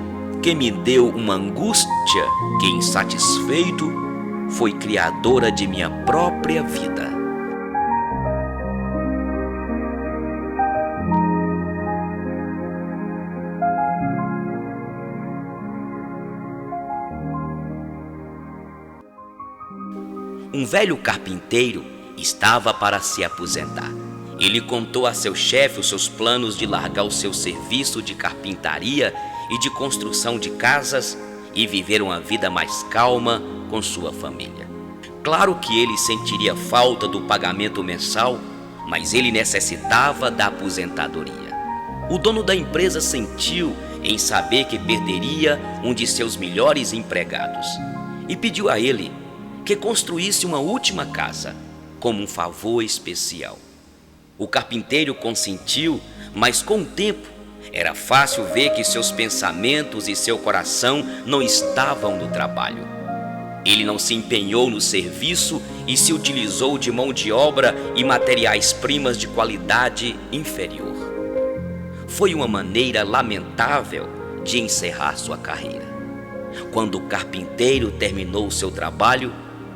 que me deu uma angústia que, insatisfeito, foi criadora de minha própria vida. Um velho carpinteiro estava para se aposentar. Ele contou a seu chefe os seus planos de largar o seu serviço de carpintaria e de construção de casas e viver uma vida mais calma com sua família. Claro que ele sentiria falta do pagamento mensal, mas ele necessitava da aposentadoria. O dono da empresa sentiu em saber que perderia um de seus melhores empregados e pediu a ele que construísse uma última casa como um favor especial. O carpinteiro consentiu, mas com o tempo era fácil ver que seus pensamentos e seu coração não estavam no trabalho. Ele não se empenhou no serviço e se utilizou de mão de obra e materiais-primas de qualidade inferior. Foi uma maneira lamentável de encerrar sua carreira. Quando o carpinteiro terminou seu trabalho,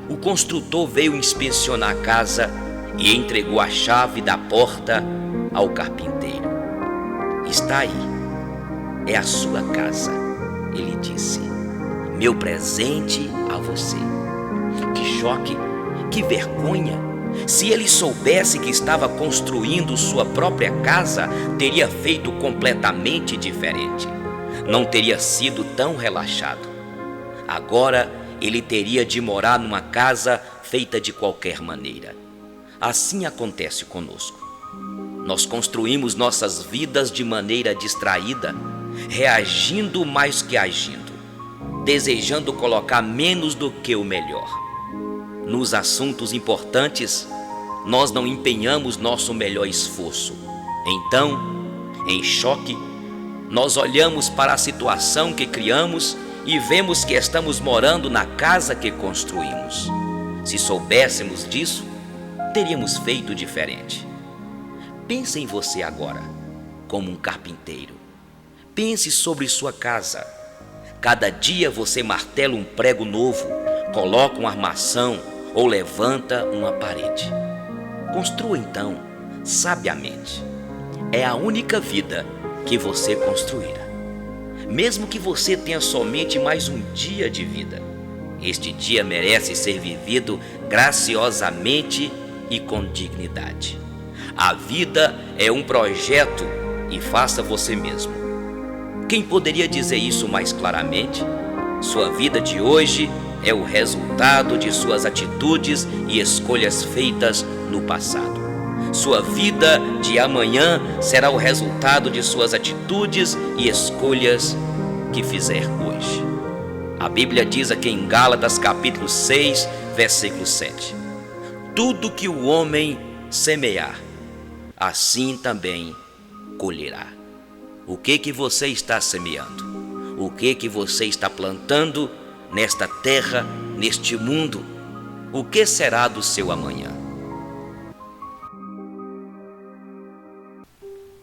o construtor veio inspecionar a casa e entregou a chave da porta ao carpinteiro. Está aí, é a sua casa, ele disse. Meu presente a você. Que choque, que vergonha! Se ele soubesse que estava construindo sua própria casa, teria feito completamente diferente. Não teria sido tão relaxado. Agora ele teria de morar numa casa feita de qualquer maneira. Assim acontece conosco. Nós construímos nossas vidas de maneira distraída, reagindo mais que agindo, desejando colocar menos do que o melhor. Nos assuntos importantes, nós não empenhamos nosso melhor esforço. Então, em choque, nós olhamos para a situação que criamos e vemos que estamos morando na casa que construímos. Se soubéssemos disso, teríamos feito diferente. Pense em você agora, como um carpinteiro. Pense sobre sua casa. Cada dia você martela um prego novo, coloca uma armação ou levanta uma parede. Construa então, sabiamente. É a única vida que você construirá. Mesmo que você tenha somente mais um dia de vida, este dia merece ser vivido graciosamente e com dignidade. A vida é um projeto e faça você mesmo. Quem poderia dizer isso mais claramente? Sua vida de hoje é o resultado de suas atitudes e escolhas feitas no passado. Sua vida de amanhã será o resultado de suas atitudes e escolhas que fizer hoje. A Bíblia diz aqui em Gálatas capítulo 6, versículo 7. Tudo que o homem semear, assim também colherá. O que você está semeando? O que você está plantando nesta terra, neste mundo? O que será do seu amanhã?